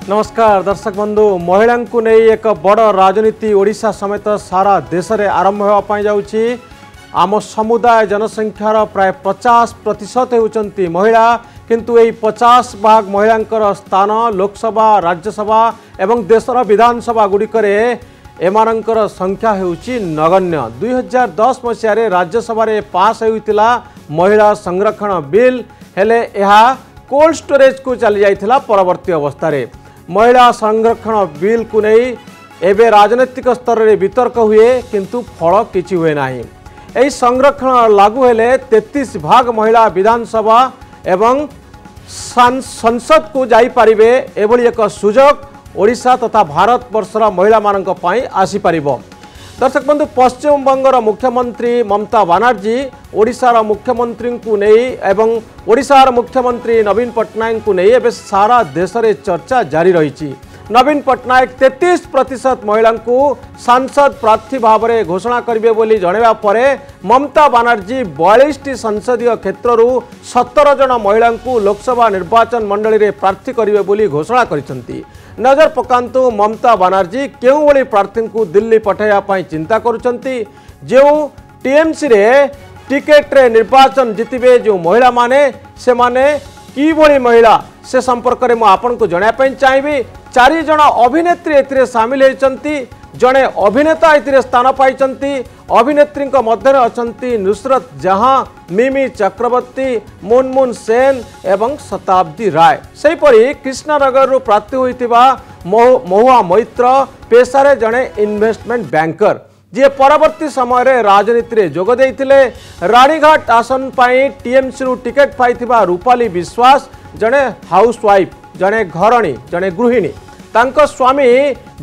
नमस्कार दर्शक बंधु महिला को नहीं एक बड़ राजनीति ओडिशा समेत सारा देश में आरंभ होगापाई जाउछि। आम समुदाय जनसंख्यार प्राय 50% होउचंती महिला, किंतु यही 50 भाग महिलांकर स्थान लोकसभा राज्यसभा एवं देशर विधानसभा गुड़िकरे एमानंकर संख्या हेउछि नगण्य। 2010 मसीह राज्यसभा रे पास होइतिला महिला संरक्षण बिल, हेले यह कोल्ड स्टोरेज को चली जाइथिला। परवर्ती अवस्था रे महिला संरक्षण बिल को नहीं एवं राजनैतिक स्तर में वितर्क हुए, किंतु फल किछि हुए नाही। यही संरक्षण लागू हेले 33 भाग महिला विधानसभा एवं संसद को जाई पारिबे। एभली एक सुजोग ओडिशा तथा भारत वर्षर महिला मानक पई आसी पारिबो। दर्शक बंधु, पश्चिम बंगर मुख्यमंत्री ममता बनर्जी ओडिशार मुख्यमंत्री को नहीं एवं ओडिशार मुख्यमंत्री नवीन पट्टनायक को नहीं एवं सारा देश में चर्चा जारी रही। नवीन पट्टनायक 33% महिला को सांसद प्रार्थी भाव में घोषणा करेंगे बोली जनवा पर ममता बनर्जी 42 संसदीय क्षेत्र 17 जन महिला को लोकसभा निर्वाचन मंडली में प्रार्थी करेंगे बोली घोषणा करिसेंती। नजर पकांतु ममता बनर्जी केउं भली प्रार्थी को दिल्ली पठाइबा चिंता करुछंती। जो टीएमसी रे टिकेट रे निर्वाचन जितिबे जो महिला माने से माने की भली महिला से संपर्क में आपन को जणाइबा चाहिए। 4 जन अभिनेत्री एथिरे शामिल होइचंती, जड़े अभिनेता एथिरे स्थान पाइचंती। अभिनेत्री मध्य अछंती नुसरत जहां, मिमी चक्रवर्ती, मुनमुन सेन एवं शताब्दी राय। सेहीपरि कृष्णनगर प्रार्थी होइतिबा महुआ मैत्र पेशारे जड़े इन्वेस्टमेंट बैंकर, जी परवर्ती समय राजनीति रे जोग देइथिले। रानीघाट आसन पाई टीएमसी रु टिकेट पाइथिबा रूपाली विश्वास जड़े हाउसवाइफ, जड़े घरणी, जड़े गृहिणी। तांको स्वामी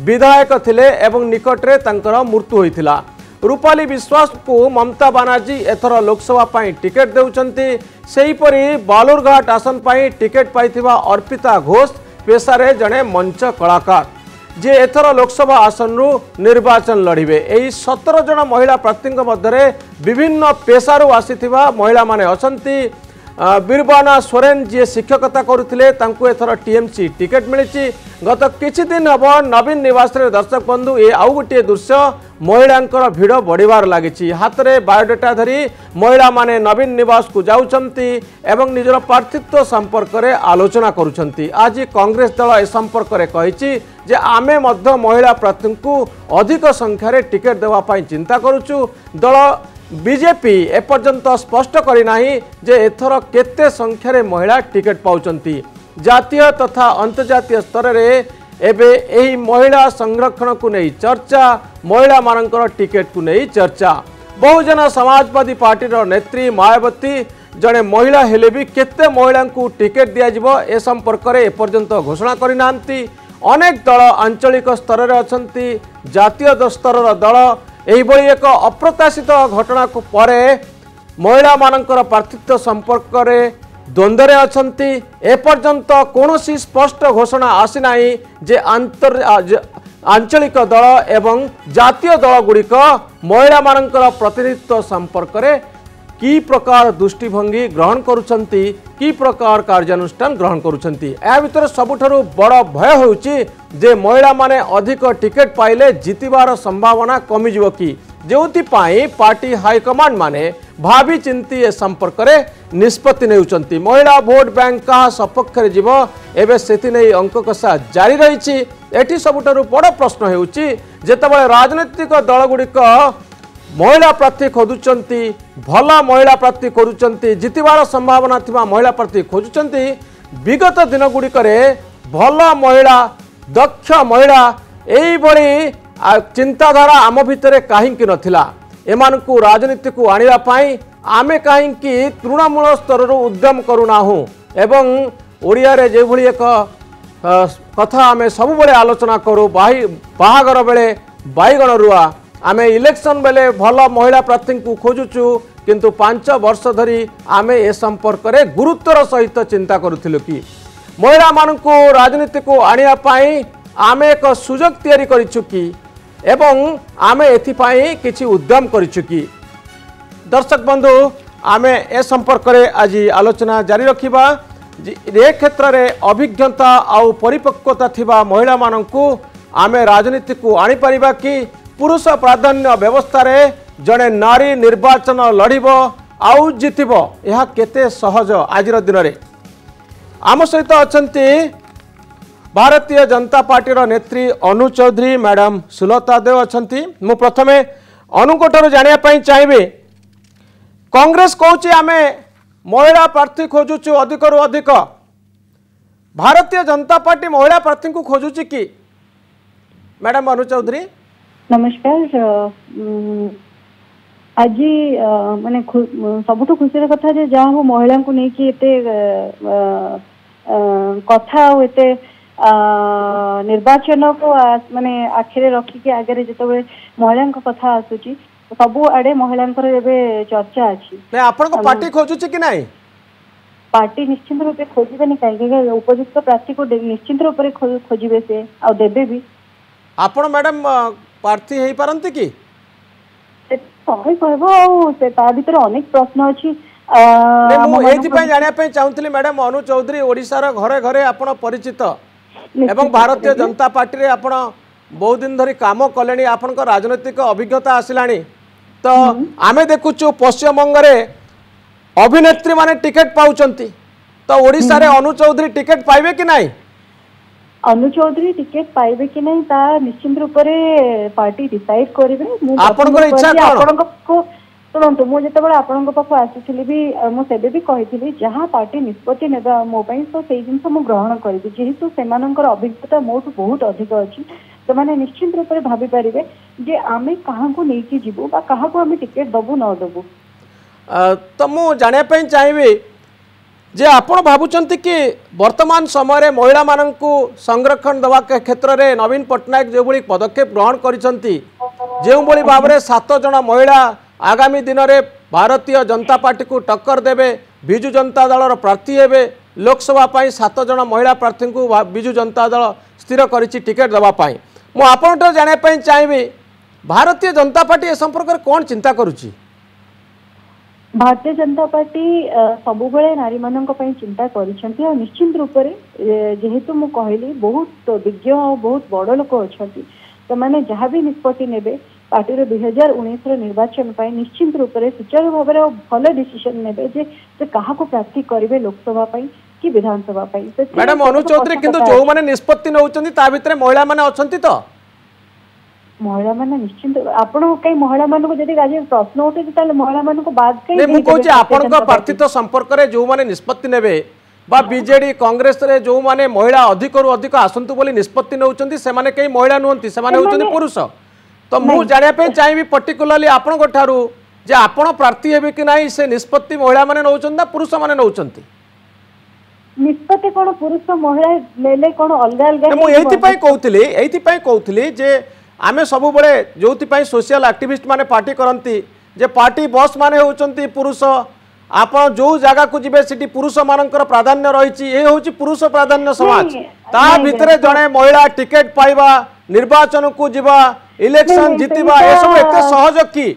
विधायक थिले एवं निकटरे तांकर मृत्यु होइथिला। रूपाली विश्वास को ममता बनर्जी एथर लोकसभा पाई टिकेट देउचंती। सेहीपरि बालुरघाट आसन पाई टिकेट पाइथिबा अर्पिता घोष पेशारे जड़े मंच कलाकार, जे एथर लोकसभा आसन रु निर्वाचन लड़िबे। एही 17 जन महिला प्रार्थी मध्य विभिन्न पेशारू आसीथिबा महिला माने अछंती। बीरबाना सोरेन जी शिक्षकता करुथिले, तांको एथर टीएमसी टिकेट मिली। गत किछि दिन हब नवीन निवास रे दर्शक बंधु ये आउ गोटे दृश्य महिलांकर भिड़ बढ़िबार लागिछि। हाथ में बायोडाटा धरी महिला माने नवीन निवास को जाउछंती एवं निजर प्रार्थित्व संपर्क में आलोचना करुछंती। आज कांग्रेस दल ए संपर्क में कहिछि जे आमे मध्य महिला प्रार्थी को अधिक संख्यार टिकेट देवा पई चिंता करुछु। दल बीजेपी एपर्यंत स्पष्ट करना जे एथर केते संख्यार महिला टिकेट पाउचंती। जातीय तथा अंतर्जातीय स्तर में एबे एही महिला संरक्षण को नहीं चर्चा, महिला मानकर टिकेट को नहीं चर्चा। बहुजन समाजवादी पार्टी नेत्री मायावती जड़े महिला हेले भी केते महिला को टिकेट दिया ए संपर्क में एपर्यंत घोषणा करना। अनेक दल आंचलिक स्तर में अछंती, जातीय स्तर दल एही एक अप्रत्याशित घटना को परे महिला मानकर प्रार्थित्व संपर्क में द्वंद्व अछंती। एपर्यंत कौनसी स्पष्ट घोषणा आसी नाही जे आंचलिक दल एवं जातीय दल गुड़िक महिला मानकर प्रतिनिधित्व संपर्क में की प्रकार दृष्टिभंगी ग्रहण करुछंती, की प्रकार कार्यानुष्ठान ग्रहण करुछंती। या भितर सबुठारु बड़ भय होउची जे महिला माने अधिक टिकेट पाइले जितिबार संभावना कमी जिवो कि, जोथि पाई पार्टी हाईकमांड माने भाभी चिंती ए संपर्क में निष्पत्ति नेउचंती। महिला भोट बैंक का सपक्ष रे जीव एबे सेति नै अंक कषा जारी रही। एठी सबुठारु बड़ प्रश्न हेउची जेतेबेले राजनीतिक दल गुड़िक महिला प्रार्थी खोजुचंती, भल महिला प्रार्थी खोजुचंती, जितिबार संभावना थिबा महिला प्रार्थी खोजुचंती। विगत दिन गुड़िकरे भल महिला, दक्ष महिला एई बड़ी चिंताधारा आम भितर कहीं नथिला। एमानकु राजनीति को आनिबा पाई आमे कहीं तृणमूल स्तर उद्यम करूनाहु एवं ओडिया रे जे भली एक कथा आमे सब बेले आलोचना करू। बाहागर बेले बैगण रुआ, आमे इलेक्शन बेले भल महिला प्रार्थी को खोजुचु, किंतु 5 वर्ष धरी आमे ए संपर्क में गुरुत्वर सहित चिंता करुथिलु कि महिला मानकु राजनीति को आनिबा पाई आमे एक सुजोग तैयारी करिछु कि एवं आमे एथिपाई किछि उद्यम करिछु कि। दर्शक बंधु, आमे ए संपर्क में आज आलोचना जारी रखिबा। ए क्षेत्र में अभिज्ञता आउ परिपक्वता थिबा महिला माननकु आमे राजनीति को आनी परिबा कि पुरुष प्राधान्य व्यवस्था रे जड़े नारी निर्वाचन लड़ब आउ जितब यह केते सहज आज दिन में आम सहित अच्छा भारतीय जनता पार्टी नेत्री अनु चौधरी मैडम सुलता देव अच्छा मु प्रथमे अनुकोटर जानापी चाहिए कांग्रेस कहूँ आमे महिला प्रार्थी खोजुचु अधिक रु अधिक भारतीय जनता पार्टी महिला प्रार्थी को खोजुची कि मैडम अनु चौधरी नमस्कार आज माने सबुठ खुशी कथा जहाँ हो महिला को लेकिन एते कथा एते निर्वाचन को माने आखिरे रखिकी आगे जिते महिला कथा आसूची सबु आड़े महिला चर्चा अच्छी आपण को पार्टी खोजुची कि नहीं पार्टी निश्चित रूप से खोजबेनि कहीं उपयुक्त प्रार्थी को निश्चित रूप से खोजे से आ देबे भी आपण मैडम प्रार्थी हो पारती कि भर अनेक प्रश्न अच्छी जानापी चाहूली मैडम अनु चौधरी ओडिशार घरे घरे आपण परिचित एवं भारतीय जनता पार्टी रे आपण बहुत दिन धरी काम कले आपण राजनैतिक अभिज्ञता आसला तो आमे देखुचु पश्चिमबंग रे अभिनेत्री माने टिकेट पाउचंती तो ओडिशा रे अनु चौधरी टिकेट पाइबे कि नहीं अनु चौधरी टिकेट पाइबे कि नहीं ता निश्चित रूप से पार्टी डिसाइड करिवे आपन इच्छा कोन सुनतु मुझे आपण पाख आसी भी मुझे भी कही जहाँ पार्टी निष्पत्ति ने मो तो से जिन मुझे ग्रहण करी जेहेतु से अभिज्ञता मोठू बहुत अधिक अच्छी से मैंने निश्चित रूप से भाभी पारे जे आम क्या नहीं जीवु क्या आम टिकेट दबु न दबु तो मुझे जानापी चाहिए जे आपण भावुंट कि वर्तमान समय महिला मानू संरक्षण दवा क्षेत्र में नवीन पट्टनायक जो भाई पदक्षेप ग्रहण कर भाव में 7 जन महिला आगामी दिन में भारतीय जनता पार्टी को टक्कर देवे विजु जनता दल प्रार्थी हे लोकसभा 7 जन महिला प्रार्थी को विजु जनता दल स्थिर कर टिकेट दवापाई मुझे जानापी चाहिए भारतीय जनता पार्टी ए संपर्क में कौन चिंता करुच्ची भारतीय जनता पार्टी सबु नारी मान चिंता कर निश्चित रूप से जेहेतु मु कहली बहुत विज्ञ और बहुत बड़ लोक अच्छा तो मैंने जहाँ भी निष्पत्ति ने पार्टी 2019 निर्वाचन निश्चित रूप से सुचारू भाव में भल डिसीजन ने जे क्या प्रार्थी करेंगे लोकसभा कि विधानसभा मैडम अनु चौधरी किंतु जो माने निष्पत्ति नौचंती ता भितरे महिला माने अछंती तो महिला माने निश्चित आपण कई महिला मान को जदि आज प्रश्न उठे ताले महिला मान को बाद कई नहीं मु कहूची आपण को प्रार्थित्व संपर्क रे जो माने निष्पत्ति नेबे बा बीजेडी कांग्रेस रे जो माने महिला अधिक रु अधिक आसंतु बोली निष्पत्ति नौचंती से माने कई महिला नुहंती से माने होचंती पुरुष तो मु जानिया पे चाहिए पर्टिकुलरली आपण को ठारू जे आपण प्रार्थी हेबे कि नाही से निष्पत्ति महिला माने नौचंती ना पुरुष माने नौचंती निष्पत्ति कोन पुरुष महिला लेले कोन अलगा अलगा मु एथि पई कहउतली जे आमे सब बड़े जो सोशल एक्टिविस्ट माने पार्टी करती जे पार्टी बॉस माने होचंती पुरुष आप जो जगह को जीवे सिटी पुरुष मानकर प्राधान्य रही ये हूँ पुरुष प्राधान्य समाज ता भितरे जड़े महिला टिकेट पाइबा निर्वाचन को जीवा इलेक्शन जीतवा ये सब एते सहज कि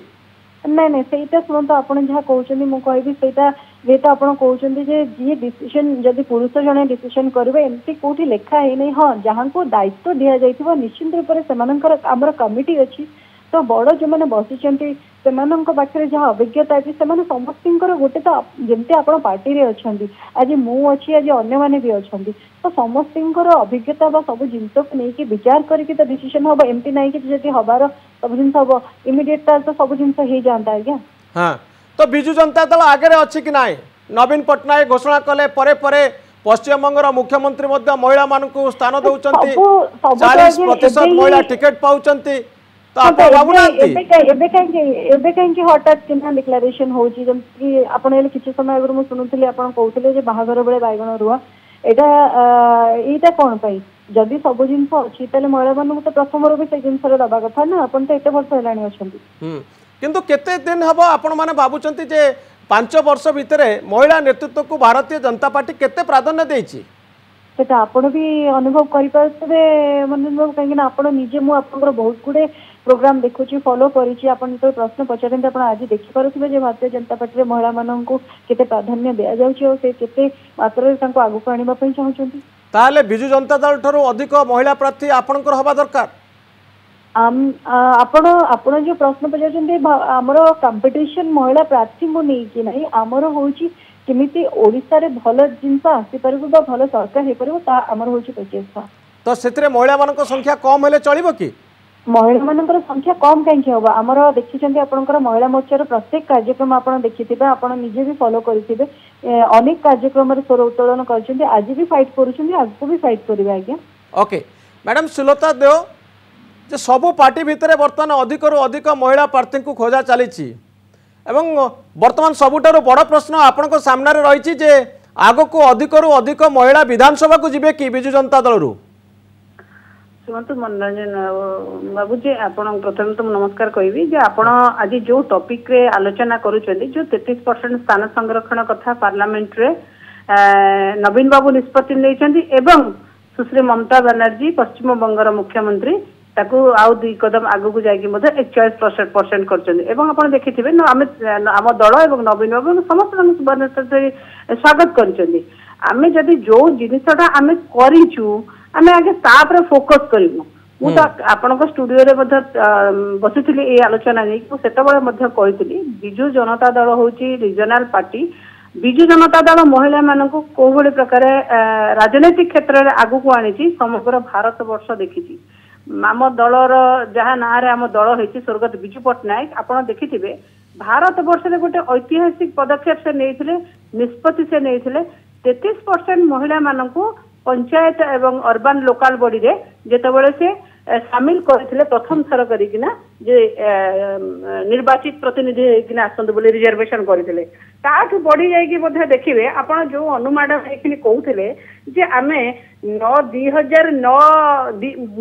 नहीं नहीं सेटा सुनत आपण जहाँ कहउछनी मु कहबी सेटा जेता आपण कहउछनी जे जी डिसीजन जदि पुरुष जने डिसीजन करबे एमती कोठी लेखा है नहीं हां जहाँ को दायित्व दिया जाइथिबो निश्चित रूप से सेमानकर हमर कमिटी अछि तो बड़ जो मैंने बसिचंती सेमानन पाखे जहाँ अभिज्ञता अच्छी से समस्तर गोटे तो जमती आप पार्टी रे अच्छी आज मु अच्छी आज अन्य मैंने भी अच्छा तो समस्तर अभिज्ञता सब जिन को लेकिन विचार करके तो डिसीजन हम एमती ना कि जब हबार सब जिन हम इमिडिएट तो सब जिन हो जाता आज्ञा हाँ तो बिजु जनता दल आगे अच्छी कि ना नवीन पट्टनायक घोषणा कले परे पश्चिमबंग मुख्यमंत्री महिला मान स्थान दौरान 40% महिला टिकेट पाउचंती तो आप कहीं हठात चिन्ह डिक्लेरेशन होची जमती आपण किसी समय आगे मुझे शुणुली आप कहते बाहागर बेले बैगण रुआ यहाँ कौन पाई जदि सब जिन अच्छी महिला मान तो प्रथम भी से जिन दबा कथा ना आप तो एत वर्ष है अच्छा किंतु केते दिन हम आपण मैंने भावुंट जे 5 वर्ष भितर महिला नेतृत्व को भारतीय जनता पार्टी केते प्राधान्य देछि सेटा आपण भी अनुभव करिपारतबे मनोज कहीं आपण निजे मु आपनकर बहुत गुडे प्रोग्राम देखुची फॉलो करिची आपण तो प्रश्न पचारते आपण आज देखि पारुथिबे जे भारतीय जनता पार्टी रे महिला माननकु केते प्राधान्य दिया जाउची और से केते मात्रा तांको आगु को आनिबा पई चाहुचंती ताले बिजु जनता दल ठरो अधिक महिला प्रार्थी आपनकर हबा दरकार आपण आपण जो प्रश्न पचारते हमर कंपटीशन महिला प्रार्थी मु नै कि नै हमर होउची केमिति ओडिसा रे भल जिंस आसी परबो बा भल सरकार हे परबो ता हमर होउची प्रचेष्टा तो सेतरे महिला मानक संख्या कम हेले चलिबो कि महिला मानकर संख्या कम कहीं होगा आमर देखिए आपंकर महिला मोर्चार प्रत्येक कार्यक्रम आप देखिथे आप निजे भी फॉलो करेंगे अनेक कार्यक्रम स्वर उत्तोलन कर आज भी फाइट करूँ भी फाइट करेंगे आज्ञा ओके मैडम सुलता देव जे सबू पार्टी भितर बर्तमान अधिक अधिक महिला प्रार्थी को खोजा चली बर्तमान सबुठारु बड़ प्रश्न आपण सामने रही जे आग को अधिक अधिक महिला विधानसभा को जीवे कि बिजु जनता दल शुणु मनोरंजन बाबूजी आपण प्रथम तो नमस्कार कहबी जे आपण आज जो टॉपिक रे आलोचना करूछथि जो 33% स्थान संरक्षण कथा पार्लियामेंट रे नवीन बाबू निष्पत्ति लेछथि एवं सुश्री ममता बनर्जी पश्चिम बंगर मुख्यमंत्री ताकू आउ दुई कदम आगु को जाइकी मध्ये 41% करछथि एवं आपण देखिथिबे आम दल एवं नवीन बाबू समस्त स्वागत करछथि आमे जदि जो जिनिसटा आमे करिछु आमे आगे तापर फोकस करिवु मु तो आपण स्टूडियो रे बसिथिली ए आलोचना नै को सेतबळे मध्ये कहिथिली बिजु जनता दल होची रीजनल पार्टी बिजु जनता दल महिला मानकु कोभଳି प्रकार राजनीतिक क्षेत्र रे आगु को आनिछि समग्र भारत वर्ष देखिछि आम दलर जहाँ ना रे आम दल होइछि स्वर्गत बिजु पटनायक आपण देखिथिबे भारत वर्ष रे गोटे ऐतिहासिक पदक्षेप से नैथिले निष्पत्ति से नैथिले 33% महिला मानकु पंचायत एवं अर्बन लोकल बॉडी रे जेतबळे से शामिल करथिले प्रथम थर करिकिना जे निर्वाचित प्रतिनिधि किना आसंत बोली रिजर्वेशन करथिले ताठु बॉडी जाई कि मध्ये देखिबे आपण जो अनुमान एखिनि कहउथिले जे आमे 2009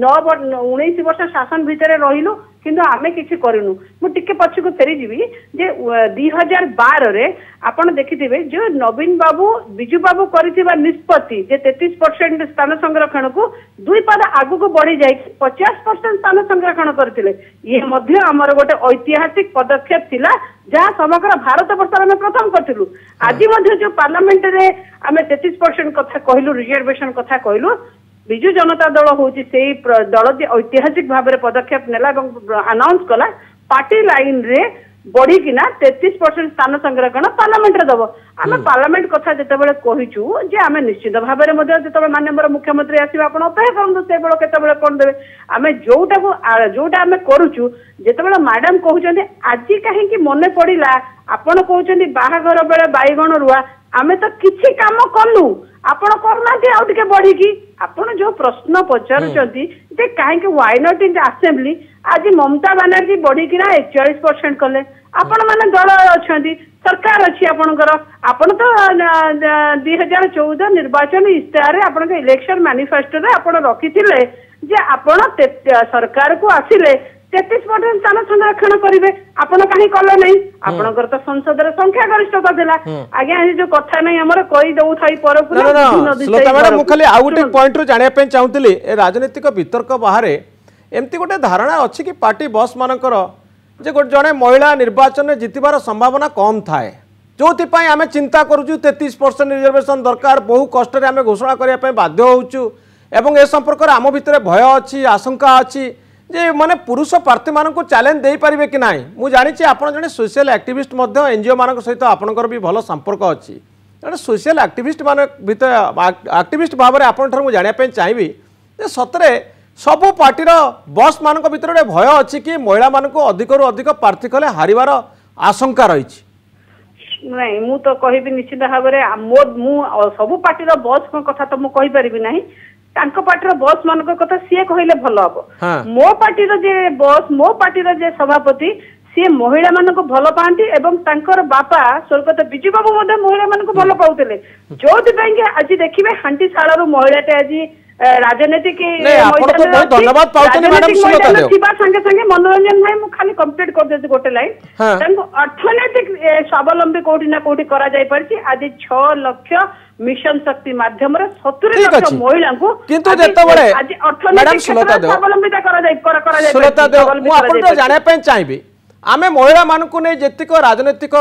19 वर्ष शासन भितरे रहिलु किंतु आमे किछि करिनु मु टिके पछ को फेरी जीवी जे 2012 रे आपण देखिथिबे जो नवीन बाबू बिजू बाबू करिथिबा निष्पत्ति जे 33% स्थान संरक्षण को दुई पाद आगु को बढ़ी जाई 50% स्थान संरक्षण करथिले ये मध्य हमर गोटे ऐतिहासिक पदक्षेप थिला जहाँ समग्र भारत वर्ष में प्रथम करथिलु आज मध्य जो पार्लियामेंट रे आमे 33% कथा कहलु रिजर्वेशन कथा कहलु बिजु जनता दल होची से दल ऐतिहासिक भाव में पदक्षेप नेला अनाउंस कला पार्टी लाइन रे बढ़ी किना 33% स्थान संरक्षण पार्लियामेंट रे दबो आमे पार्लियामेंट कथा जेतेबेले कहिचु जे आमे निश्चित भाव में मध्ये जेतेबेले माननीय मुख्यमंत्री आसीबा आपण अपेक्षा करनु से बेलो केतेबेले कोन देबे आमे जोटा आमे करूचु जेतेबेले मैडम कहउचंदी आजि काहे कि मने पड़िला आपण कहउचंदी बाहाघर बेले बाईगण रुआ आमे तो किछि काम कलु आपण करनाती आउ टिके बढ़ी की आपण जो प्रश्न पचारुचंती जे काहे कि व्हाई नॉट इन असेंबली आज ममता बनर्जी बढ़ी किना 41% कले आपण माने दल अछंती सरकार अछि आपणकर आपण तो 2014 निर्वाचन इस्ताहार रे आपण के इलेक्शन मैनिफेस्टो रे आपण रखिथिले जे आपण सरकार को आसिले 33% स्थान संरक्षण करेंगे आपण कहीं कल नहीं आपणकर तो संसद रे संख्या गरिष्ठता दिला आज्ञा जो कथा नहीं हमर कहि दउ थाई पर मु खाली आ गोटे पॉइंट रो जानिया पे चाहूतली ए राजनीतिक वितर्क बाहरे एमती गोटे धारणा अछि कि पार्टी बॉस मानकर जे गोटे जने महिला निर्वाचन में जितबार संभावना कम थाए जो आम चिंता करूँ 33% रिजर्वेशन दरकार बहु कष्ट आम घोषणा करने बाध्य होचु एवं ए संपर्क आम भितर भय अच्छी आशंका अच्छी जे माने पुरुष प्रार्थी मान को चैलेंज दे पारे कि ना मुझे जानी आप जड़े सोशल एक्टिविस्ट एनजीओ मान सहित आपंकर भी भल संपर्क अच्छी जड़े सोशल एक्टिविस्ट मान एक्टिविस्ट भाव में आपंठ मुझे जानापी चाहिए सतरे सबू पार्टीर बॉस मान भर गोटे भय अच्छी कि महिला मान अधिक अधिक प्रार्थी कले हारिबार आशंका रही नहीं मु तो कहबी निश्चित भाव में सबू पार्टीर बॉस कथा तो मुझे कहीपरि ना पार्टीर बॉस मान कथा सी कहले भल हम मो पार्टीर जे बॉस मो पार्टीर जे सभापति सी महिला मान भल पाती एवं तांकर बापा स्वर्गत बिजू बाबू महिला मान भल पाउले जो आज देखिए हांटीशाल महिलाटे आज राजनीतिक धन्यवाद संगे संगे मनोरंजन भाई मुझे खाली कंप्लीट कर देती गोटे लाइन अर्थनैतिक स्वावलंबी कोठी ना कोठी करा जाय परछि आज 6 लाख मिशन शक्ति माध्यम 70 लाख महिला को किंतु जेतबळे आज अर्थनैतिक स्वावलंबिता करा जाय सुलता देव मु आपन तो जाने पे चाहिबी आमे महिला मानकु नै जेतिक राजनीतिक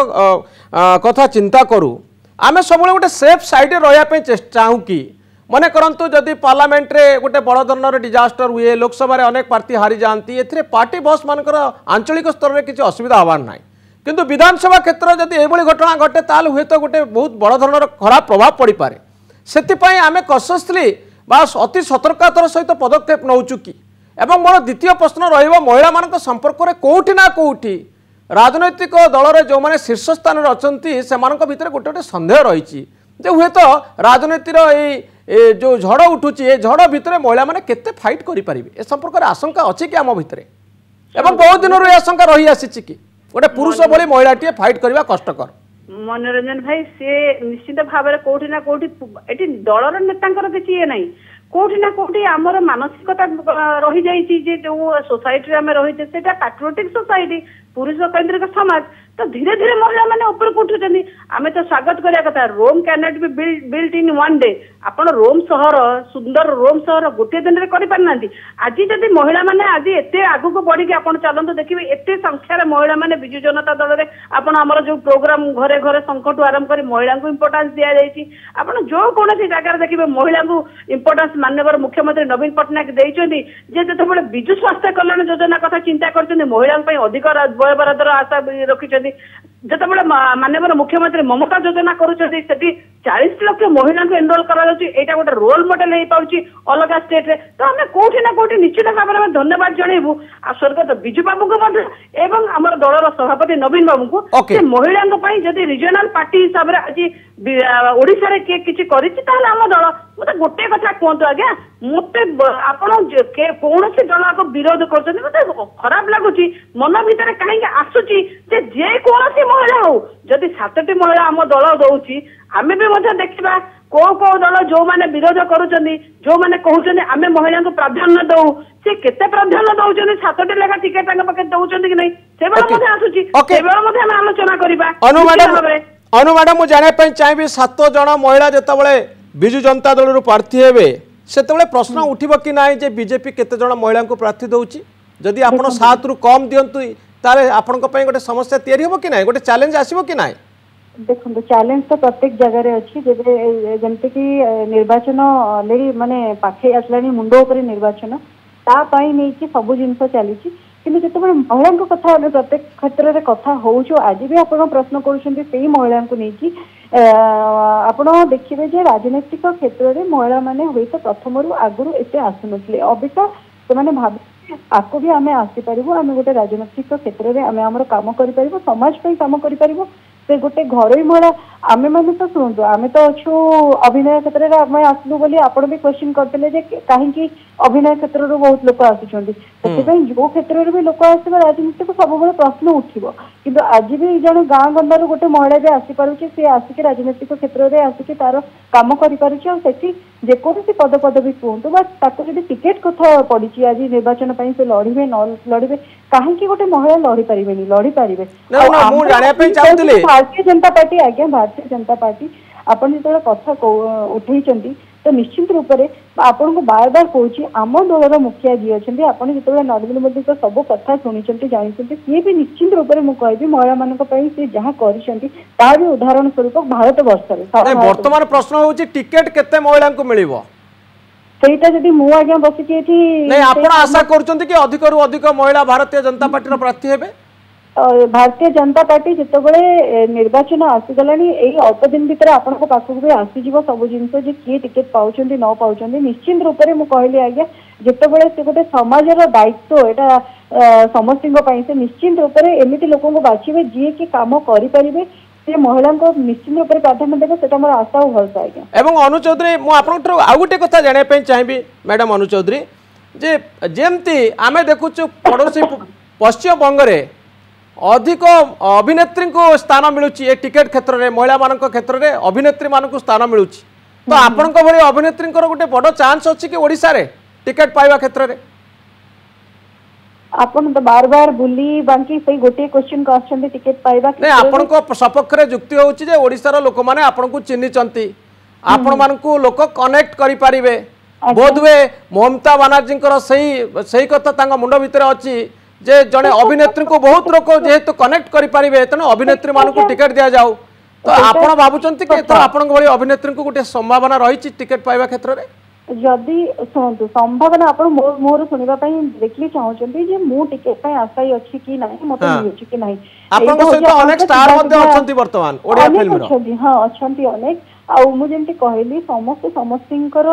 कथा चिंता करू आमे सबले गोटे सेफ साइड रहिया पे चेष्टा चाहू कि मने करंतु जदि पार्लियामेंट रे गोटे बड़ धरणर डिजास्टर हुए लोकसभा रे अनेक पार्टी हारी जाती एथिरे पार्टी बॉस मानकर आंचलिक स्तर रे किछि असुविधा हबार नाही किंतु विधानसभा क्षेत्र जदि एभली घटना घटे ताल हुए तो गोटे बहुत बड़ धरणर खराब प्रभाव पड़ी पारे सेतिपई आमे कॉन्शियसली बा अति सतर्कतार सहित पदक्षेप नौचु कि एवं मोर द्वितीय प्रश्न रहिबो महिला मानक संपर्क रे कोठी ना कोठी राजनैतिक दल रे जो माने शीर्ष स्थान रे अछंती से मानक भितर गोटे गोटे संदेह रहिछि जे हुए तो राजनीतिर ए जो झड़ उठुची ए झड़ भितर महिला माने केते फाइट करि परिबे ए संपर्क रे आशंका अछि कि आम भितर एवं बहुत दिन रे आशंका रही आसीछि कि गोटे पुरुष भली महिलाटी फाइट करबा कष्टकर मनोरंजन भाई से निश्चित भाव में कोठी ना कोठी एटी दलर नेतांकर किछि ए नाही कोठी ना कोठी आमर मानसिकता रही जाइछि जे जो सोसाइटी रे हम रहिते सेटा पैट्रियोटिक सोसाइटी पुरुष केंद्रिक समाज तो धीरे धीरे महिला मैंने ऊपर उठुचंदी आमे तो स्वागत करिया कथा Rome cannot be built in one day आपण रोम शहर सुंदर रोम शहर गोटे दिन रे करि पारनांती आज जदि महिला माने आज एते आगु को बढ़ी के आपण चलंतो देखिबे एते संख्या रे महिला माने बिजु जनता दल रे आपण हमर जो प्रोग्राम घरे घरे संकट आरंभ करी महिला को इंपोर्टेंस दिया जायछि आपण जो कोनोसी जगह देखिबे महिला को इंपोर्टेंस माननीय मुख्यमंत्री नवीन पटनायक देइछन्ती जे जतबेले बिजु स्वास्थ्य कल्याण योजना कथा चिंता करछन्ती महिला पई अधिक व्यय बरादर आशा रखिछन्ती जितेबाला माननीय मुख्यमंत्री ममता योजना करुँचे 40 लाख महिला को एनरोल करा गोटे रोल मॉडल हो पाऊँ अलग स्टेट रे तो आम कौटी ना कौटी निश्चित भाव में धन्यवाद जनइबू आ स्वर्गत बिजू बाबू को एवं आम दलर सभापति नवीन बाबू को महिला जदि रिजनल पार्टी हिसाब से आज ओडिशा रे किछि करिछि ताले आम दल मते गोटे कथा कहतु आज्ञा मते आपण कौन दल को विरोध कर मते खराब लगुच मन भितर कहीं आसुची जे कौन महिला हो जदि 7टी महिला आम दल दौची आमे भी देखा को दल जो माने विरोध करुचंदी जो माने कहउचंदी आमे महिला को प्राधान्य दउ से केते प्राधान्य दउचंदी 7टी लेखा टिकेट तांग पके दउचंदी कि नहीं से बेला मध्ये आसुची से बेला मध्ये हम आलोचना करिबा अनु मैडम मु जाने पई चाहिबी 7 जण महिला जतबळे बिजु जनता दल रु प्रार्थी हेबे सेतबळे प्रश्न उठिबो कि नाही जे बीजेपी केते जण महिला को प्रार्थी दउची जदि आपण 7 रु कम दियंतु ताले आपण को पई गोटे समस्या तयारी होबो कि नाही गोटे चैलेंज आसीबो कि नाही देखो चैलेंज तो प्रत्येक जगह अच्छी जमती कि निर्वाचन ऑलरेडी माने पाखे आसलानी मुंडो ऊपर निर्वाचन तापाई नहीं कि सब जिनस चली कि जिते महिला कथा आम प्रत्येक क्षेत्र में कथा हो आज भी आप प्रश्न कर महिला को लेकिन आप देखिए जे राजनैतिक क्षेत्र में महिला मैंने हुए तो प्रथम आगुरी एत आसुन अबिका से भाव आपको भी आम आसीपर आम गोटे राजनैतिक क्षेत्र में आम आम कम कर समाज कम कर से गोटे घर महिला आम मैंने तो शुणु आम तो अच्छु अभिनय क्षेत्र में आम आसलु बोली आपण भी क्वेश्चन करते कहीं अभिनय क्षेत्र बहुत लोक आसुच्च जो क्षेत्र में भी लोक आस राजनीति को सब प्रश्न उठो कि आज भी जन गाँ गंडार गोटे महिला भी आसीपे सी आसिक राजनीतिक क्षेत्र में आसिक तार कम करें जेकोसी पद पदवी कहतु बस टिकेट कथा पड़ी आज निर्वाचन से लड़े न लड़े कहीं गोटे महिला लड़ी पारे लड़ी पारे भारतीय जनता पार्टी आज्ञा भारतीय जनता पार्टी आपन जो कथा उठे तो निश्चित रूप से आपन को बार बार कहूँ आम दलर मुखिया जी अच्छा आपड़ जो नरेंद्र मोदी को सब कथा शुणी जानते सी भी निश्चित रूप से मुझे महिला मान सी जहाँ कर उदाहरण स्वरूप भारत वर्ष वर्तमान प्रश्न हूँ टिकेट केते महिला को मिलिबो सेटा जदि मु आज्ञा बसिकी एठी नहीं आपण आशा करछन्ती कि अधिक रु अधिक महिला भारतीय जनता पार्टी रो प्रार्थी हेबे भारतीय जनता पार्टी जिते निर्वाचन आसीगलानी अल्प दिन भितर आपण पाखक भी आसीज सब जिन किए टिकेट पाँच न पाँच निश्चित रूप से मुझे कहली आज्ञा जिते से गोटे समाजर दायित्व यहाँ समस्त से निश्चित रूप से एमती लोक बाछे जी कि कम करें से महिला को निश्चित रूप से प्राधान्य देवे से मोर आशा और भरोसा आज्ञा एवं अनु चौधरी मुझे आउ गोटे कथा जानापी चाहिए मैडम अनु चौधरी जे जेमती आमे देखुचु पड़ोसी पश्चिम बंगरे अधिक अभिनेत्री को स्थान मिलूँ टिकेट क्षेत्र में महिला मान क्षेत्र में अभिनेत्री मान स्थान मिलूँ तो आपण भली अभिनेत्री गोटे बड़ चांस अच्छी कि ओडिशा रे टिकेट पाइबा क्षेत्र में आपण तो बार बार बुली बांकी सही गोटे क्वेश्चन कर टिकेट पाइबा नहीं आपण सपक्ष रे जुक्ति होउची जे ओडिशा रो लोक माने आपण को चिन्हिचंती आपण मान को लोक कनेक्ट करि परिबे बोध वे ममता बनर्जी सही कथा तांगा मुंड भितर अछि जे जने अभिनेत्री को बहुत लोक जेहेतु कनेक्ट करि परिबे तेनो अभिनेत्री मान को टिकेट दिया जाऊ तो आपण भाबुचंती कि एथर आपण भली अभिनेत्री को गोटे संभावना रही टिकेट पाइबा क्षेत्र रे जदि शुणु संभावना आप मोर सुनिबा देखली चाहूचंती जे मु टिकेट पे आशाई अछि कि नाही मते मिलुछि कि नाही आपण को सहित अनेक स्टार मध्ये अछंती वर्तमान ओडिया फिल्म रो हां अछंती अनेक आ मु जेंति कहली समस्त समस्तिंकर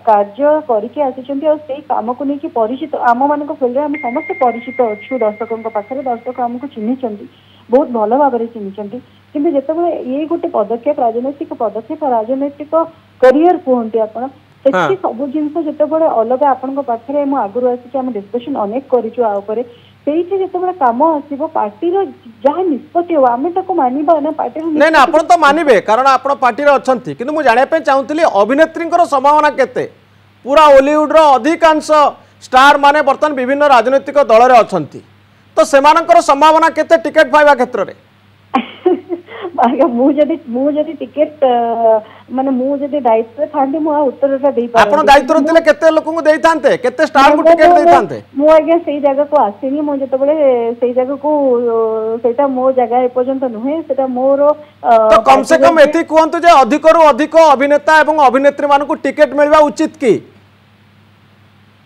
कार्य करके आसिचंती और सेही काम को नेकी परिचित आम मान को फील्ड रे हम समस्त परिचित अछु दर्शकों पाखरे दर्शक हमको चिन्हिचंती बहुत भल भाव में चिन्हिचंती किंतु जेतबे ये गोटे पदक्षेप राजनैतिक करियर कहते आपण सेठी सब जिनस जेतबे अलग आपण पाखे मु आगुर आसिक आम डिस्कशन अनेक करिछु आ ऊपर सेठी जेतबे काम आसीबो पार्टी रो जहा निष्पत्ति हो आमे ताको मानिबा ना पार्टी रो नै ना आपण तो मानिबे कारण आपण पार्टी रो अछंती किंतु मु जानिया पे चाहूतली अभिनेत्रींकर संभावना केते पूरा हॉलीवुड रो अधिकांश स्टार माने वर्तमान विभिन्न राजनैतिक दल रे अछंती तो सेमानकर संभावना केते टिकेट पाइबा क्षेत्र रे मु जदी टिकेट माने मु जदी दायित्व थांती मु उत्तरटा देई पारे आपण दायित्व रतिले केते लोक को देई थांते केते स्टार को टिकेट देई थांते मु आगे सेही जगह को आसीनी मु जतबेले सेही जगह को सेटा मो जगह ए पर्यंत नुहे सेटा मोर तो कम से कम एथि कोंतु जे अधिक रु अधिक अभिनेता एवं अभिनेत्री मानकु टिकेट मिलवा उचित की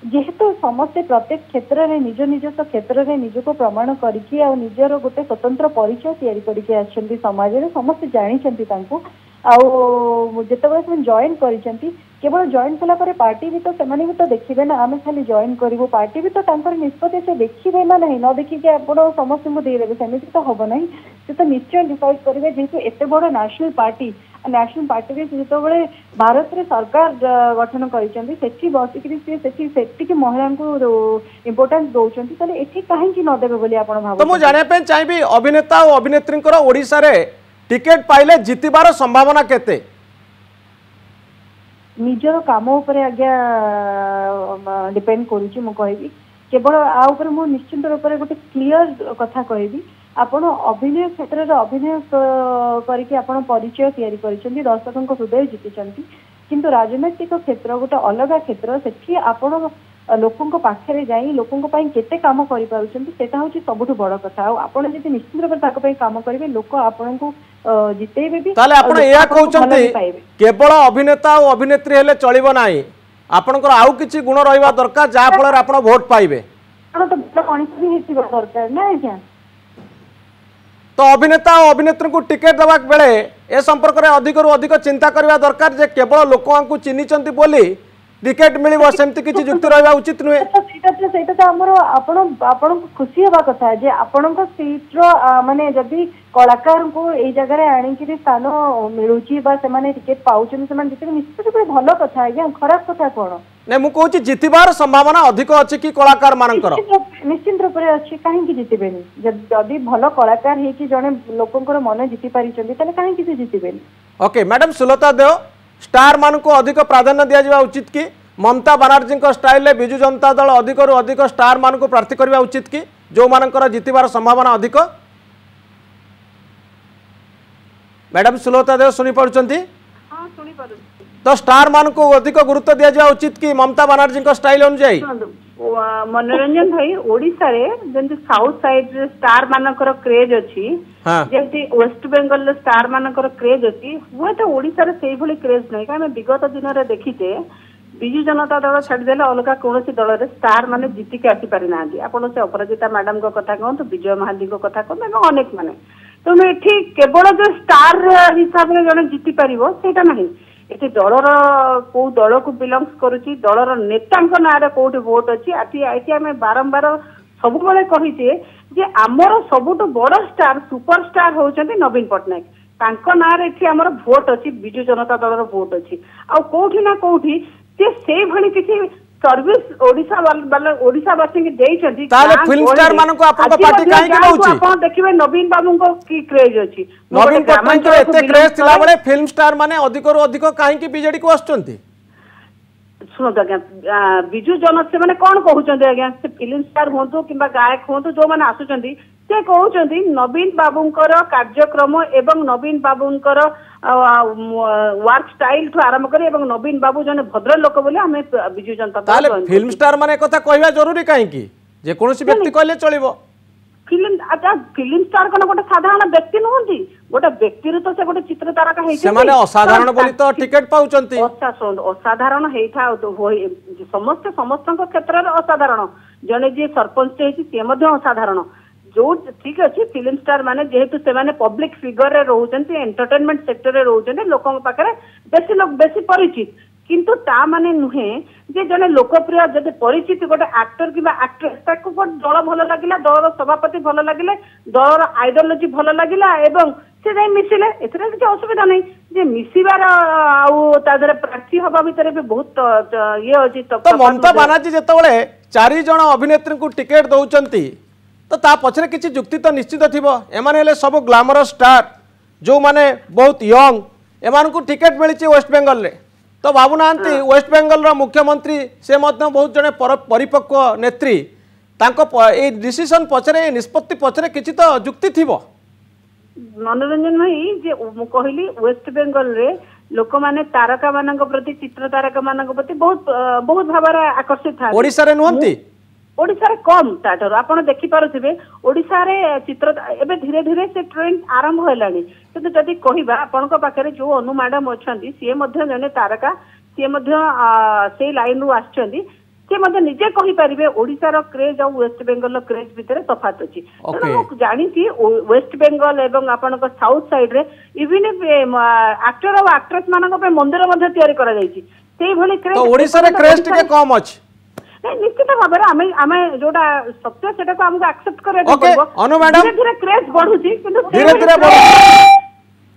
जेहेतु समस्ते प्रत्येक क्षेत्र में निज निजस्व क्षेत्र में निज को प्रमाण करके आ निजर गोटे स्वतंत्र परिचय तैयारी करके आछंती समाज रे समस्त जानिछंती तांको आउ जेतबे से जॉइन करिसंती केवल जॉइन कला पर पार्टी भी तो सेमाने भी तो देखिबे ना आमे खाली जॉइन करिवो पार्टी भी तो तांकर निष्पत्ति से देखिबे ना नहीं न देखि के आपण समस्त को देबे सेमिति तो होबो नहीं से तो निश्चय डिसाइड करिवे जेतु एते बड़ नेशनल पार्टी रे जेतबे भारत रे सरकार गठन करिसंती सेठी बसिकरी सेठी के महिला को इंपोर्टेंस दोचंती तले एठी काहे कि न देबे बोली आपण भाबो तो मु जाने पे चाहिबी अभिनेता और अभिनेत्रींकर ओडिसा रे टिकेट पाइले जितिबार संभावना केते निजर काम उपरे आज्ञा डिपेंड करूची मु कहबी केवल आ ऊपर मु निश्चित रूप से गोटे क्लियर कथा कहबी आपण अभिनय क्षेत्र रे अभिनय करके आपण परिचय तैयारी करिसंती दर्शकों को हृदय जीतिचंती किंतु राजनैतिक क्षेत्र गोटे अलग क्षेत्र सेठी आपण लोकों पाखे जाई लोकों केते काम करि पारुचंती सेटा होची सबुठु बड़ कथा आ आपण जति निश्चित रूप से ताको पई काम करिवे लोक आपण को जितेबे भी ताले आपण एया कहउचंती केवल अभिनेता और अभिनेत्री हेले चलिबो नाही आपनकर आउ किछि गुण रहिबा दरकार जा फल रे आपण वोट पाइबे आपण तो कौनसी भी हेतिबा दरकार ना क्या तो अभिनेता और अभिनेत्री को टिकेट देवा बेले ए संपर्क में अधिक रु अधिक चिंता करबा दरकार जे केवल लोक को चिन्हिचंती बोली टिकेट मिलिबो सेमति किछि जुक्ति रहबा उचित नुहे सेटा तो हमरो आपण खुशी हेबा कथा जे आपणक सीट रो माने जदी कलाकार को एई जगह रे आणी कि स्थान मिलुची बा से माने टिकेट पाउचन से माने जिते निश्चित रूप भलो कथा है खराब कथा कोन नै मु कहूची जितिबार संभावना अधिक अछि कि कलाकार मानकर निश्चित रूप से अछि काहे कि जितिबेनी जदी भलो कलाकार हे कि जने लोकंकर मन जिति पारिचंदी तले काहे कि जितिबेनी ओके मैडम सुलता देव स्टार मान को अधिक प्राधान्य दिया जावा उचित कि ममता बनर्जी स्टाइल रे बिजु जनता दल अधिक रु अधिक स्टार मान को प्रार्थी करबा उचित कि जो मानकर जितिबार संभावना अधिक मैडम सुलता देव सुनी पड़ुचंती हां सुनी पड़ु तो स्टार मान को अधिक गुरुत्व दिया जावा उचित कि ममता बनर्जी स्टाइल अनुसार मनोरंजन भाई ओडिसा रे जंती साउथ साइड रे स्टार मानकर क्रेज अछि जंती वेस्ट बंगाल रे स्टार मानकर क्रेज अछि हुए तो ओडिसा रे सेही भली क्रेज नै का हम विगत दिन रे देखिते बिजु जनता दल छाड़ देले अलग कोनोसी दल रे स्टार माने जीति के आसी पारि नांदी आपण से अपराजिता मैडम को कथा कहन तो विजय महादी को कथा कहन एवं अनेक माने तो मैं एठी केवल जो स्टार हिसाब रे जने जीति पारिबो सेटा नहीं एठी दलर को दल को बिलोंग्स करूची दलर नेतांक नारे कोठी वोट अछि आठी आठी हमें बारंबार सब बेले कहिते जे हमर सबुठ बड़ स्टार सुपरस्टार होचंती नवीन पटनायक तांको नारे एठी हमर वोट अछि बिजु जनता दलर वोट अछि आ कोठी ना कोठी से भली किछि सर्विस ओडिशावासी की देइछंती ताले फिल्म स्टार मानको आपन पार्टी काहे के दउची आपण देखिबे नवीन बाबू को की क्रेज अछि नवीन पटनायक के एते क्रेज थिला बळे फिल्म स्टार माने अधिक रु अधिक काहे के बीजेडी को आछंती शुणु आज्ञा विजु जन से मैंने कौन कहते आज्ञा से फिल्म स्टार हूँ कि गायक हूँ जो मैंने आसुच्च से कहते नवीन बाबूंकर कार्यक्रम एवं नवीन बाबूंकर वर्क स्टाइल ठू आरंभ कर नवीन बाबू जने भद्र लोक बोले आम विजु जनता दल फिल्म स्टार माने कथा कहवा जरूरी कहीं जे कोनोसी व्यक्ति कहले चलिबो फिल्म स्टार कौन गोटे साधारण व्यक्ति नुहति गोटे व्यक्ति तो से गोटे चित्र तारका से माने असाधारण बोली तो टिकट पाउचंती असाधारण हेथा समस्त समस्त क्षेत्र में असाधारण जने जे सरपंच हेछि से मध्य असाधारण जो ठीक अच्छे फिल्म स्टार माने जेहेतु से माने पब्लिक फिगर रे रहउचंती एंटरटेनमेंट सेक्टर रे रहउचंती लोकन पाखरे बेसी लोक बेसी परिचित किंतु ता माने नुहे जे जने लोकप्रिय जदि परिचित गोटे एक्टर किबा एक्ट्रेस ताको दल भल लागिला दलर सभापति भल लागिले दलर आइडियोलॉजी भल लागिला एवं से जाई मिसिले एथरे किछ असुविधा नै जे मिसिबार आउ तादरे प्रार्थी हबा भितरे भी बहुत ये अछि तो ममता बनर्जी जेतबळे 4 जण अभिनेत्री को टिकट दउचंती तो ता पछरे किछि जुक्ति तो निश्चित थिबो एमाने हेले सब ग्लैमरस स्टार जो माने बहुत यंग एमान को टिकट मिलिछि वेस्ट बंगाल रे तो भावुना वेस्ट बंगाल मुख्यमंत्री से बहुत जड़े परिपक्व नेत्री डिसीजन पचरे निष्पत्ति पचरे किसी तो जुक्ति थी मनोरंजन भाई जे कहली वेस्ट बंगाल रे लोक माने तारका मानक प्रति चित्र तारका मानक प्रति बहुत बहुत भाव आकर्षित था ओडिसा रे नुहंती ओडिसा रे कम ताठर आपण देखि पारुथिबे ओडिसा रे चित्र एबे धीरे धीरे से ट्रेंड आरंभ होलानी किंतु जदि कहिबा आपनक पाखरे जो अनु मैडम अछंती से मध्य जने तारका से मध्य से लाइन रु आछंती से मध्य निजे कहि परिबे ओडिसा रो क्रेज और वेस्ट बंगाल रो क्रेज भितरे तफात अछि तो जानि कि वेस्ट बंगाल एवं आपनक साउथ साइड रे इवन एक्टर और एक्ट्रेस मानक पे मंदिर मध्य तयारी करा जायछि सेही भली क्रेज तो ओडिसा रे क्रेज टिके कम अछि निश्चित भाव में आम जोटा सत्य से आमको एक्सेप्ट करबो धीरे क्रेज बढ़ुची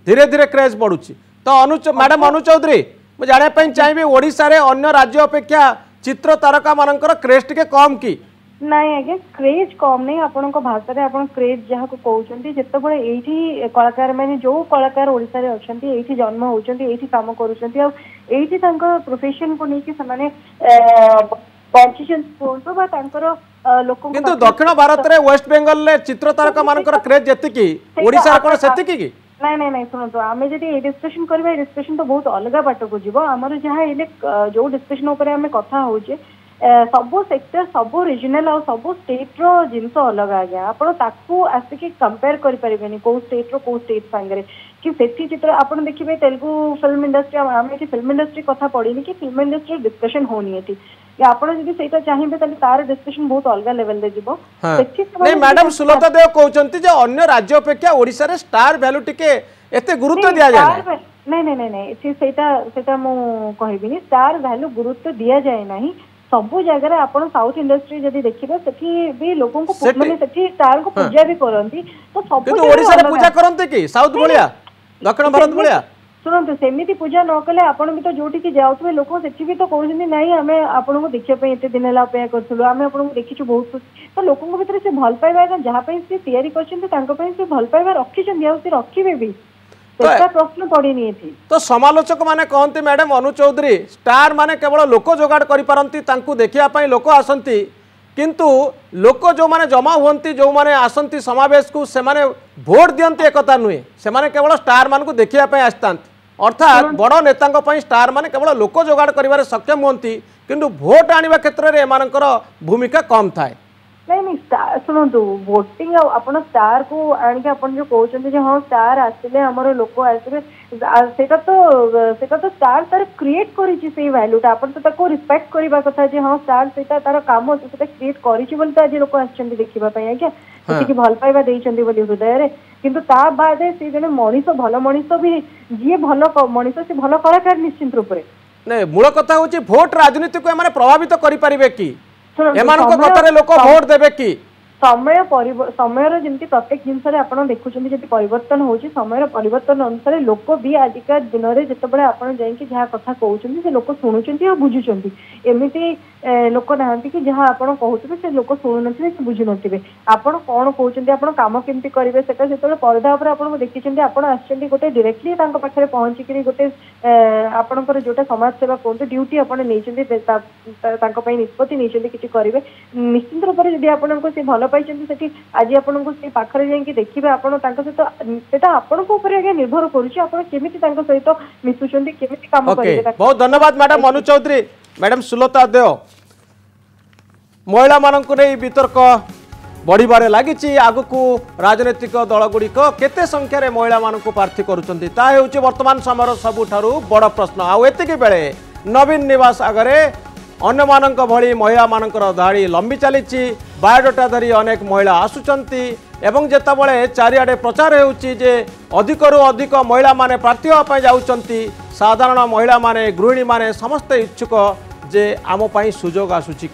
धीरे धीरे क्रेज बढ़ुची तो मैडम अनु चौधरी मु जाने पई चाहिबे ओडिसा रे अन्य राज्य अपेक्षा चित्र तारका मानकर क्रेज टिके कम की नहीं आगे क्रेज कम नहीं आपण भाषा रे आपण क्रेज जहाँ को कहउचंती जेतबळे एठी कलाकार माने जो कलाकार ओडिसा रे अछंती एठी जन्म होउचंती एठी काम करूचंती आ एठी तांको प्रोफेशन को नेकी समाने किंतु दक्षिण भारत रे वेस्ट बंगाल रे चित्र तारका मानकर क्रेज जेतिकी ओडिसा कोन सेतिकी की नहीं नहीं नहीं सुनो तो आमे जदी डिस्कशन करबा डिस्कशन तो बहुत अलग बाट को जीवो हमर जहाँ इले जो डिस्कशन ऊपर आमे कथा होउचे सबो सेक्टर सबो रीजनल और सबो स्टेट रो जिंस अलग आ गया आपण ताकू आसिके कंपेयर करि परिबेनी को स्टेट रो को स्टेट संगरे कि सेठी चित्र आपण देखिबे तेलुगु फिल्म इंडस्ट्री आमे कि फिल्म इंडस्ट्री कथा पडिनी कि फिल्म इंडस्ट्री डिस्कशन होनी एठी या आपण जदी सेटा चाहिबे तले तार डिस्कशन बहुत अलग लेवल दे जीवो सेठी नहीं मैडम सुलता देव कहउचंती जे अन्य राज्य अपेक्षा ओडिसा रे स्टार वैल्यू टिके एते गुरुत्व दिया जाय नहीं नहीं नहीं नहीं सेटा मु कहबिनी स्टार वैल्यू गुरुत्व दिया जाय नहीं सबु जगह आपण साउथ इंडस्ट्री जदी देखिबे सेठी भी लोगन को माने सेठी स्टार को पूजा भी करंती तो सब किंतु ओडिसा रे पूजा करंती कि साउथ बलिया दक्षिण भारत बलिया सुनते सेमिति पूजा न कले आपण भी तो जोटी की जाउतबे लोक सेठी भी तो कहउछनी नहीं हमें आपण को देखिया पे एते दिन ला पे करथुलो हमें आपण को देखिछु बहुत तो लोकन को भीतर से भल पाइबा जहाँ पे से तयारी करछन्ते तांको पे से भल पाइबा रखिछन्ती आ से रखिबे भी प्रश्न पड़नी थी तो समालोचक माने कहते मैडम अनु चौधरी स्टार माने केवल लोक जोगाड़ करि पारंती तांकु देखिया पई लोक आसंती किंतु लोक जो माने जमा हुंती जो माने आसंती समावेश को से माने वोट दियंती एकता नुहे से माने केवल स्टार मान को देखिया पई आस्तांती अर्थात बड़ नेतांक पई स्टार माने केवल लोक जोगाड़ करिवारे सक्षम हुंती किंतु वोट आनिबा क्षेत्र रे एमानकर भूमिका कम थाए नहीं शुणु वोटिंग आपण स्टार को आनिक आपण जो कहते हाँ स्टार आसिले हमर लोक आसिले सेटा तो स्टार तार क्रिएट करिछि से वैल्यूटा आपण तो ताको रिस्पेक्ट करबा कथा जे हाँ स्टार सेटा तार काम सेटा क्रिएट करिछि बोली आज लोक आछन्ती देखिबा पई आज्ञा सेटिकी भल पाइबा देइछन्ती बोली हृदय रे किंतु ता बाद से जने मनीष भल मनीष भी जी भल मनीष से भल कलाकार निश्चित रूप रे नै मूल कथा होछि वोट राजनीति को माने प्रभावित करि परिबे की एमानको कथारे लोक वोट देबे की समय जमी प्रत्येक जिनस आप देखुं जी परिवर्तन हो समय परिवर्तन अनुसार लोक भी आजिका दिन में जिते आप जहाँ कथा कहते लोक शुणुंट और बुझुंट एमती लोक ना कि जहाँ आप कहते से लोक शुणुनथे कि बुझु नथिबे आपण कौन कहते आपण काम केमती करेंगे सेटा जो पर्दा उपर आपको देखी आपण आसछन्ती गोटे डायरेक्टली पाखे पहुँचिकी गोटे आपणकर जोटा समाज सेवा कहते ड्यूटी आप निष्पत्ति नहीं किसी करेंगे निश्चित रूप से आपको सी भल पाई आज आपको से पाखे जाकि देखिए आपण सहित आपण निर्भर करुँच सहित मिशुंट केमी काम करेंगे। बहुत धन्यवाद मैडम मनु चौधरी। मैडम सुलता देव महिला मानक नहीं वितर्क बढ़िबारे लगी आगक राजनैतिक दलगुड़िक केते संख्यार महिला मानक प्रार्थी करुँच वर्तमान समय सबुठारु बड़ प्रश्न आती बेले नवीन निवास आगरे अन्य मानक भली महिला मानकर धाड़ी लंबी चली बायोडाटा धरी अनेक महिला आसुचंती एवं जेतबले चारिआडे प्रचार होउची जे अधिकरु अधिक महिला माने प्रार्थी होपा जाउचंती साधारण महिला माने गृहिणी माने समस्त इच्छुक जे आम पई सुजोग आसुची।